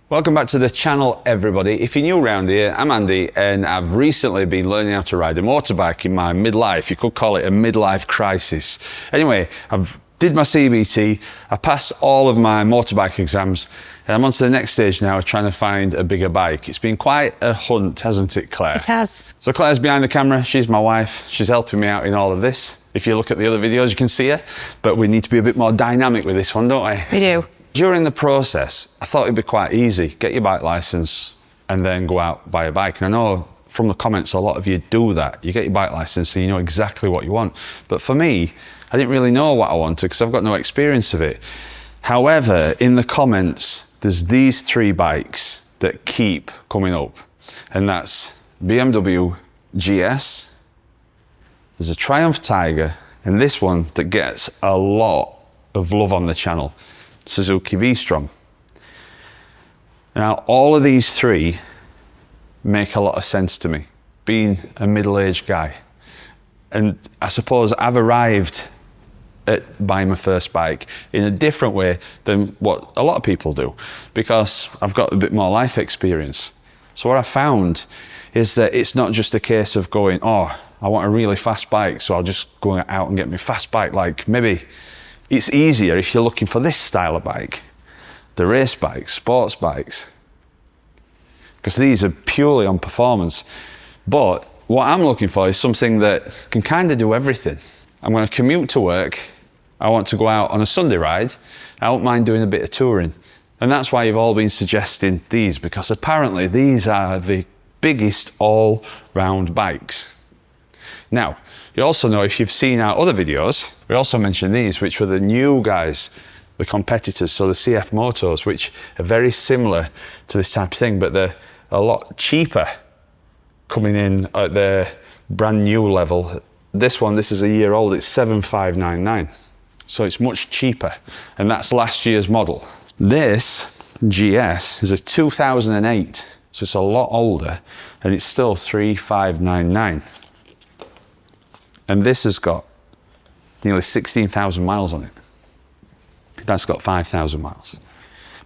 Welcome back to the channel, everybody. If you're new around here, I'm Andy and I've recently been learning how to ride a motorbike in my midlife. You could call it a midlife crisis. Anyway, I've did my CBT, I passed all of my motorbike exams and I'm on to the next stage now, trying to find a bigger bike. It's been quite a hunt, hasn't it, Claire? It has. So Claire's behind the camera, she's my wife, she's helping me out in all of this. If you look at the other videos, you can see her, but we need to be a bit more dynamic with this one, don't we? We do. During the process, I thought it'd be quite easy. Get your bike license and then go out, buy a bike. And I know from the comments, a lot of you do that. You get your bike license and you know exactly what you want. But for me, I didn't really know what I wanted because I've got no experience of it. However, in the comments, there's these three bikes that keep coming up. And that's BMW GS, there's a Triumph Tiger, and this one that gets a lot of love on the channel, Suzuki V-Strom. Now, all of these three make a lot of sense to me, being a middle-aged guy. And I suppose I've arrived at buying my first bike in a different way than what a lot of people do, because I've got a bit more life experience. So what I found is that it's not just a case of going, oh, I want a really fast bike, so I'll just go out and get my fast bike. Like, maybe it's easier if you're looking for this style of bike, the race bikes, sports bikes, because these are purely on performance. But what I'm looking for is something that can kind of do everything. I'm going to commute to work. I want to go out on a Sunday ride. I don't mind doing a bit of touring. And that's why you've all been suggesting these, because apparently these are the biggest all-round bikes. Now, you also know, if you've seen our other videos, we also mentioned these, which were the new guys, the competitors, so the CF Motos, which are very similar to this type of thing, but they're a lot cheaper coming in at their brand new level. This one, this is a year old, it's 7,599. So it's much cheaper, and that's last year's model. This GS is a 2008, so it's a lot older, and it's still 3,599. And this has got nearly 16,000 miles on it. That's got 5,000 miles.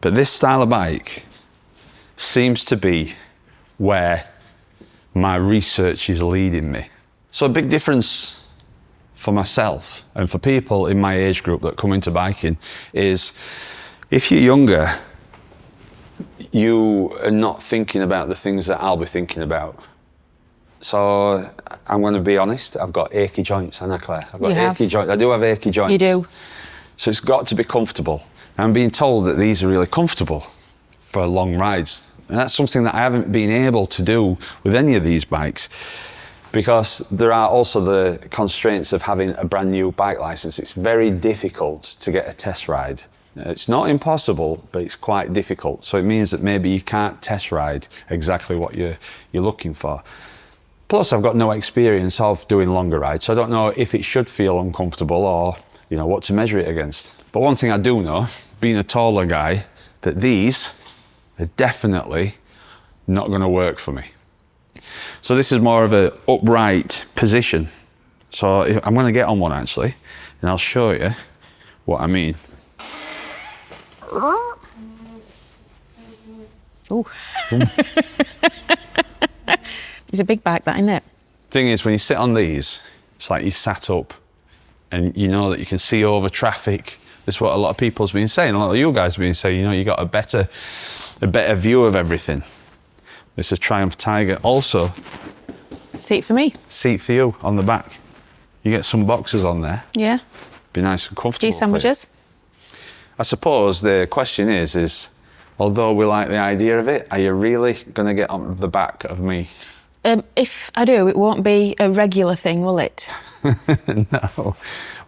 But this style of bike seems to be where my research is leading me. So a big difference for myself and for people in my age group that come into biking is, if you're younger, you are not thinking about the things that I'll be thinking about. So I'm going to be honest, I've got achy joints, haven't I, Claire? I've got achy joints. I do have achy joints. You do. So it's got to be comfortable. I'm being told that these are really comfortable for long rides. And that's something that I haven't been able to do with any of these bikes, because there are also the constraints of having a brand new bike license. It's very difficult to get a test ride. It's not impossible, but it's quite difficult. So it means that maybe you can't test ride exactly what you're looking for. Plus, I've got no experience of doing longer rides, so I don't know if it should feel uncomfortable or, you know, what to measure it against. But one thing I do know, being a taller guy, that these are definitely not going to work for me. So this is more of an upright position. So I'm going to get on one actually, and I'll show you what I mean. Ooh. It's a big bike, that, isn't it? Thing is, when you sit on these, it's like you sat up and you know that you can see over traffic. That's what a lot of people's been saying. A lot of you guys have been saying, you know, you got a better view of everything. It's a Triumph Tiger. Also, seat for me. Seat for you on the back. You get some boxes on there. Yeah. Be nice and comfortable. Cheese sandwiches. I suppose the question is, although we like the idea of it, are you really going to get on the back of me? If I do, it won't be a regular thing, will it? No.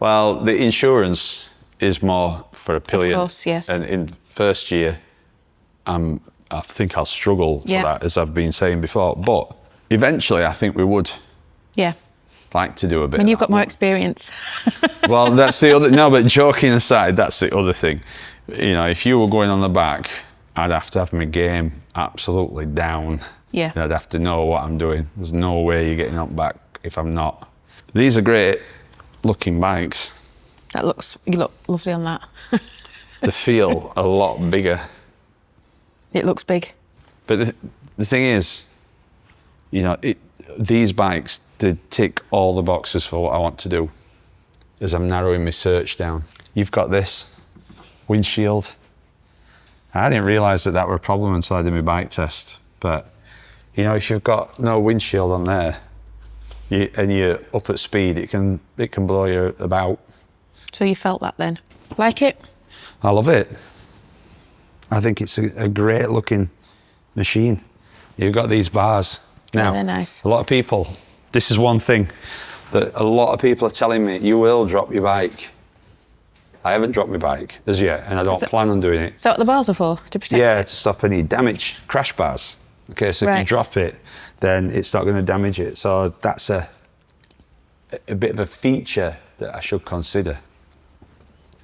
Well, the insurance is more for a pillion. Of course, yes. And in first year, I think I'll struggle for that, as I've been saying before. But eventually, I think we would. Yeah. Like to do a bit. When you've got more experience. Well, that's the other. No, but joking aside, that's the other thing. You know, if you were going on the back, I'd have to have my game absolutely down. Yeah. And I'd have to know what I'm doing. There's no way you're getting up back if I'm not. These are great looking bikes. You look lovely on that. They feel a lot bigger It looks big. But the thing is, you know, these bikes did tick all the boxes for what I want to do as I'm narrowing my search down. You've got this windshield. I didn't realise that were a problem until I did my bike test. But, you know, if you've got no windshield on there and you're up at speed, it can blow you about. So you felt that then? Like it? I love it. I think it's a great looking machine. You've got these bars. Now, yeah, they're nice. A lot of people, this is one thing that a lot of people are telling me, you will drop your bike. I haven't dropped my bike as yet, and I don't plan on doing it. Is that what the bars are for? To protect it? Yeah, to stop any damage, crash bars. Okay, so if you drop it, then it's not going to damage it. So that's a bit of a feature that I should consider.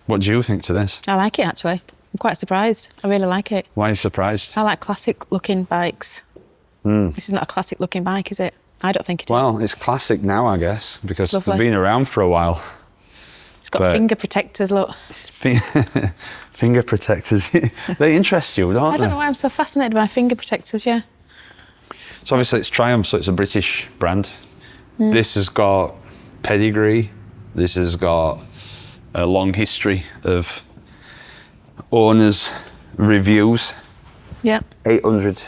What do you think to this? I like it, actually. I'm quite surprised. I really like it. Why are you surprised? I like classic-looking bikes. This is not a classic-looking bike, is it? I don't think it is. Well, it's classic now, I guess, because they've been around for a while. It's got finger protectors, look. Finger protectors. They interest you, don't they? I don't know why I'm so fascinated by finger protectors, yeah. So obviously it's Triumph, so it's a British brand. This has got pedigree. This has got a long history of owners' reviews. Yeah. 800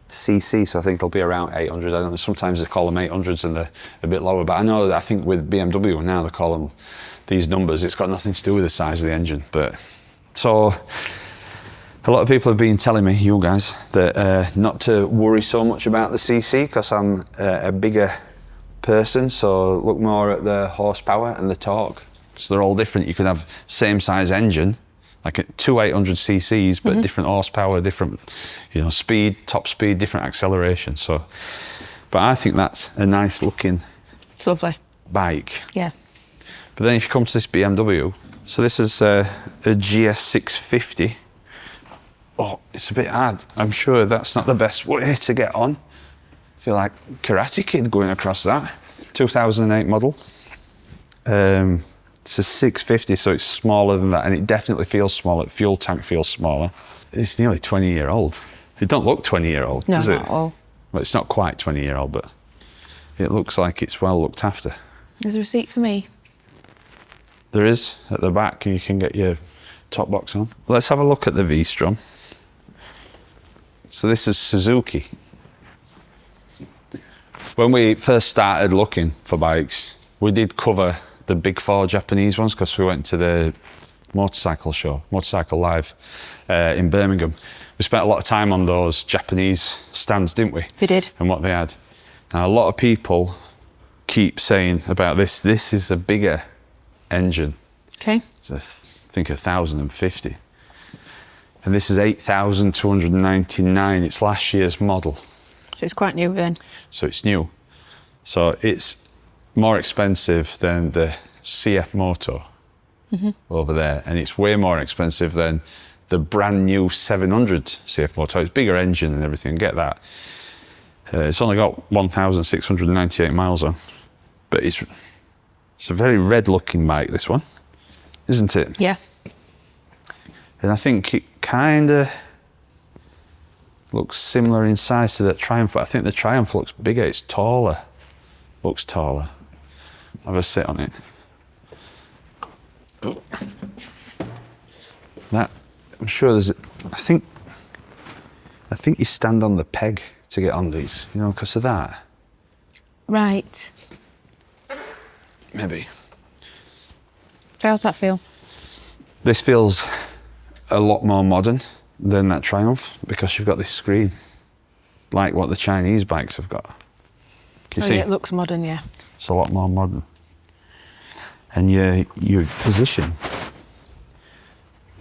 cc, so I think it'll be around 800. I don't know, sometimes they call them 800s and they're a bit lower, but I think with BMW now they call them these numbers. It's got nothing to do with the size of the engine. But so a lot of people have been telling me, you guys, that not to worry so much about the cc because I'm a bigger person, so look more at the horsepower and the torque, because they're all different. You could have same size engine, like two 800 cc's, but different horsepower, different, you know, speed, top speed, different acceleration. So, but I think that's a nice looking, it's lovely bike. Yeah. But then if you come to this BMW, so this is a GS 650. Oh, it's a bit hard. I'm sure that's not the best way to get on. I feel like Karate Kid going across that. 2008 model. It's a 650, so it's smaller than that, and it definitely feels smaller. The fuel tank feels smaller. It's nearly 20-year-old. It don't look 20-year-old, does it? Not at all. Well, it's not quite 20-year-old, but it looks like it's well looked after. There's a receipt for me. There is, at the back, you can get your top box on. Let's have a look at the V-Strom. So this is Suzuki. When we first started looking for bikes, we did cover the big four Japanese ones because we went to the motorcycle show, Motorcycle Live in Birmingham. We spent a lot of time on those Japanese stands, didn't we? We did. And what they had. Now, a lot of people keep saying about this is a bigger engine. Okay. It's I think 1,050. And this is 8,299. It's last year's model. So it's quite new then. So it's new. So it's more expensive than the CF Moto over there, and it's way more expensive than the brand new 700 CF Moto. It's bigger engine and everything, get that. It's only got 1,698 miles on, but it's a very red looking bike, this one, isn't it? Yeah. And I think it kind of looks similar in size to the Triumph, but I think the Triumph looks bigger, it's taller, looks taller. Have a sit on it. Oh. That, I'm sure there's, I think you stand on the peg to get on these, you know, because of that. Right. Maybe. So how's that feel? This feels a lot more modern than that Triumph because you've got this screen, like what the Chinese bikes have got. Can you see? Yeah, it looks modern, yeah. It's a lot more modern. And your position,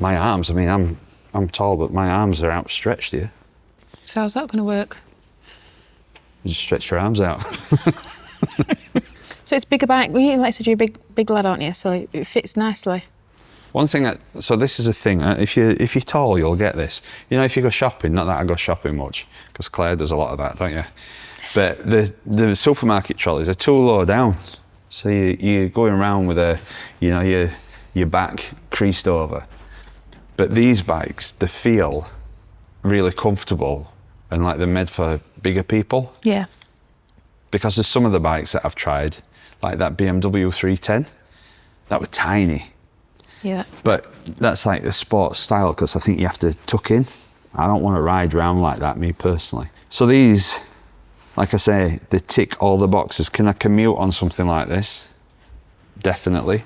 my arms, I mean, I'm tall, but my arms are outstretched here. So how's that going to work? You just stretch your arms out. So it's bigger bike. Well, like I said, you're a big lad, aren't you? So it fits nicely. One thing so this is a thing, if you're tall, you'll get this. You know, if you go shopping, not that I go shopping much, because Claire does a lot of that, don't you? But the supermarket trolleys are too low down. So you're going around with your back creased over. But these bikes, they feel really comfortable and like they're made for bigger people. Yeah. Because there's some of the bikes that I've tried, like that BMW 310, that were tiny. Yeah. But that's like the sports style because I think you have to tuck in. I don't want to ride around like that, me personally. So these, like I say, they tick all the boxes. Can I commute on something like this? Definitely,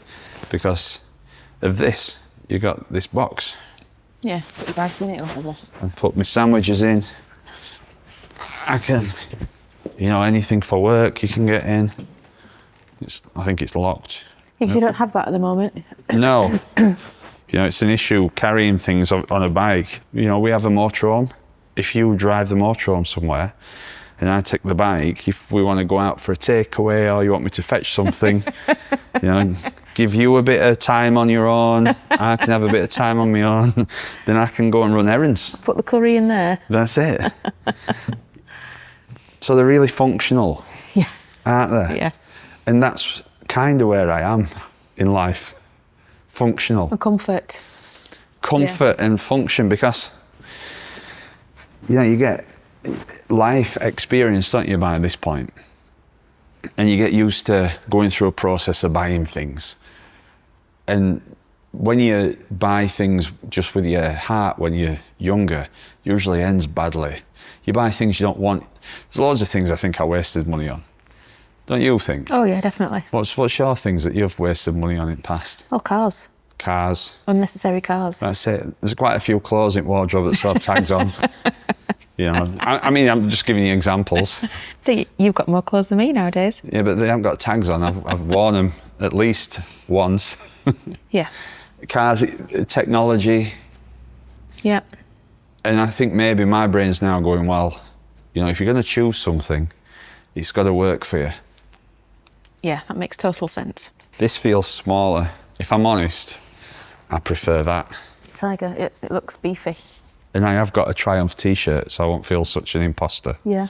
because of this. You got this box. Yeah, put your bags in it or whatever. And put my sandwiches in. I can, you know, anything for work you can get in. I think it's locked. Because you don't have that at the moment. No. You know, it's an issue carrying things on a bike. You know, we have a motorhome. If you drive the motorhome somewhere and I take the bike, if we want to go out for a takeaway or you want me to fetch something, you know, give you a bit of time on your own, I can have a bit of time on my own, then I can go and run errands. Put the curry in there. That's it. So they're really functional, Yeah. aren't they? Yeah. And that's kind of where I am in life. Functional. And comfort. Comfort and function, because you know you get life experience, don't you, by this point, and you get used to going through a process of buying things. And when you buy things just with your heart when you're younger, usually ends badly. You buy things you don't want. There's loads of things I think I wasted money on, don't you think? Oh yeah, definitely. What's your things that you've wasted money on in the past? Oh, cars. Cars. Unnecessary cars. That's it. There's quite a few clothes in wardrobe that still have tags on. You know, I mean, I'm just giving you examples. You've got more clothes than me nowadays. Yeah, but they haven't got tags on. I've worn them at least once. Yeah. Cars, technology. Yeah. And I think maybe my brain's now going, well, you know, if you're going to choose something, it's got to work for you. Yeah, that makes total sense. This feels smaller. If I'm honest, I prefer that. Tiger, it looks beefy. And I have got a Triumph t-shirt, so I won't feel such an imposter Yeah.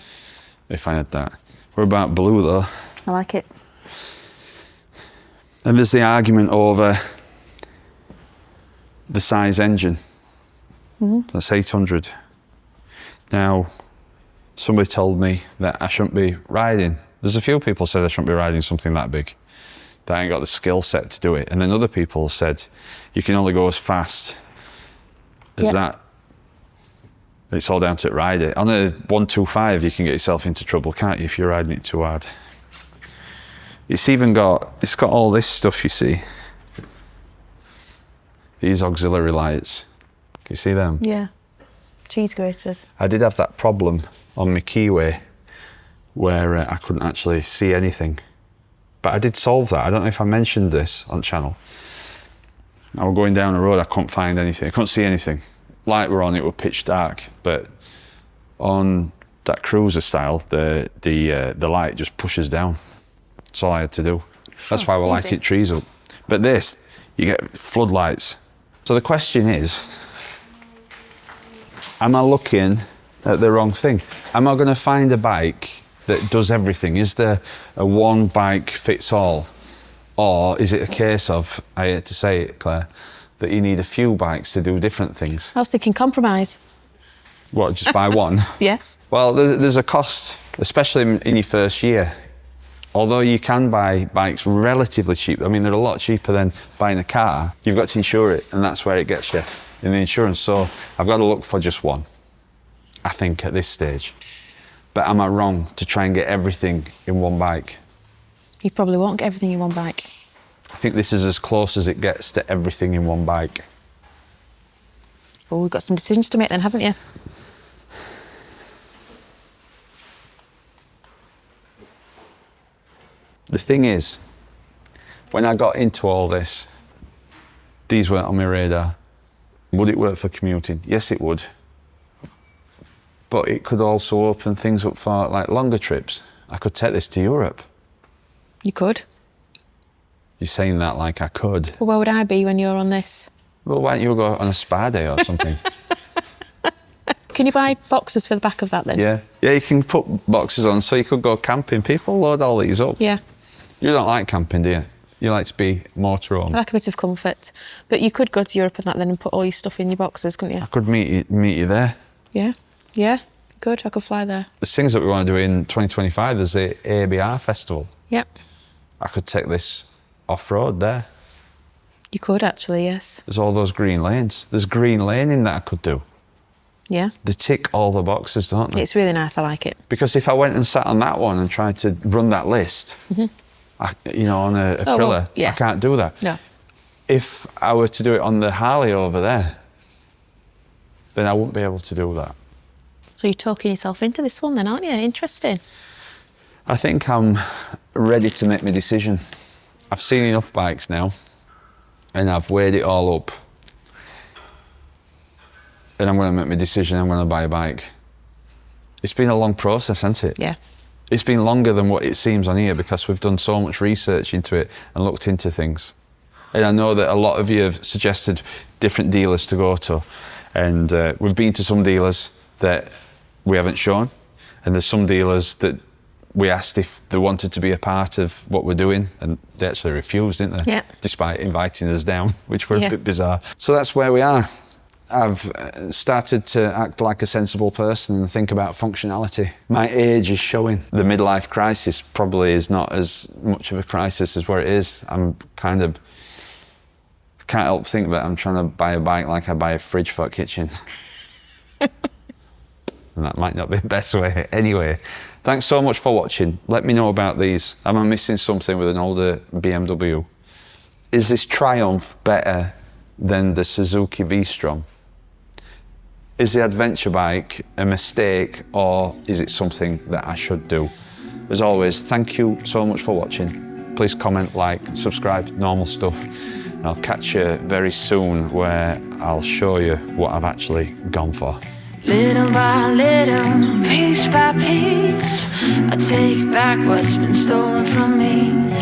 if I had that. What about blue, though? I like it. And there's the argument over the size engine. Mm-hmm. That's 800. Now, somebody told me that I shouldn't be riding. There's a few people said I shouldn't be riding something that big, that I ain't got the skill set to do it. And then other people said, you can only go as fast as that. It's all down to ride it. On a 125, you can get yourself into trouble, can't you, if you're riding it too hard? It's got all this stuff, you see. These auxiliary lights. Can you see them? Yeah. Cheese graters. I did have that problem on my Keyway where I couldn't actually see anything. But I did solve that. I don't know if I mentioned this on channel. I was going down a road, I couldn't find anything. I couldn't see anything. Light were on, it was pitch dark. But on that cruiser style, the light just pushes down. That's all I had to do. That's why we're lighting trees up. But this, you get floodlights. So the question is, am I looking at the wrong thing? Am I going to find a bike that does everything? Is there a one bike fits all? Or is it a case of, I hate to say it, Claire, that you need a few bikes to do different things? I was thinking compromise. What, just buy one? Yes. Well, there's a cost, especially in your first year. Although you can buy bikes relatively cheap, I mean, they're a lot cheaper than buying a car, you've got to insure it, and that's where it gets you in the insurance. So I've got to look for just one, I think, at this stage. But am I wrong to try and get everything in one bike? You probably won't get everything in one bike. I think this is as close as it gets to everything in one bike. Well, we've got some decisions to make then, haven't you? The thing is, when I got into all this, these weren't on my radar. Would it work for commuting? Yes, it would. But it could also open things up for like longer trips. I could take this to Europe. You could. You're saying that like I could. Well, where would I be when you're on this? Well, why don't you go on a spa day or something? Can you buy boxes for the back of that then? Yeah, you can put boxes on so you could go camping. People load all these up. Yeah. You don't like camping, do you? You like to be motorhome. I like a bit of comfort. But you could go to Europe and that then and put all your stuff in your boxes, couldn't you? I could meet you there. Yeah. Yeah. Good. I could fly there. There's things that we want to do in 2025. There's the ABR festival. Yep. I could take this off-road there. You could actually, yes. There's all those green lanes. There's green laning that I could do. Yeah. They tick all the boxes, don't they? It's really nice. I like it. Because if I went and sat on that one and tried to run that list, on a Krilla, yeah. I can't do that. No. If I were to do it on the Harley over there, then I wouldn't be able to do that. So you're talking yourself into this one then, aren't you? Interesting. I think I'm ready to make my decision. I've seen enough bikes now, and I've weighed it all up. And I'm going to make my decision. I'm going to buy a bike. It's been a long process, hasn't it? Yeah. It's been longer than what it seems on here because we've done so much research into it and looked into things. And I know that a lot of you have suggested different dealers to go to. And we've been to some dealers that we haven't shown. And there's some dealers that we asked if they wanted to be a part of what we're doing. And they actually refused, didn't they? Yeah. Despite inviting us down, which were Yeah. a bit bizarre. So that's where we are. I've started to act like a sensible person and think about functionality. My age is showing. The midlife crisis probably is not as much of a crisis as where it is. I'm kind of, can't help think that I'm trying to buy a bike like I buy a fridge for a kitchen. And that might not be the best way. Anyway, thanks so much for watching. Let me know about these. Am I missing something with an older BMW? Is this Triumph better than the Suzuki V-Strom? Is the adventure bike a mistake, or is it something that I should do? As always, thank you so much for watching. Please comment, like, subscribe, normal stuff. And I'll catch you very soon where I'll show you what I've actually gone for. Little by little, piece by piece, I take back what's been stolen from me.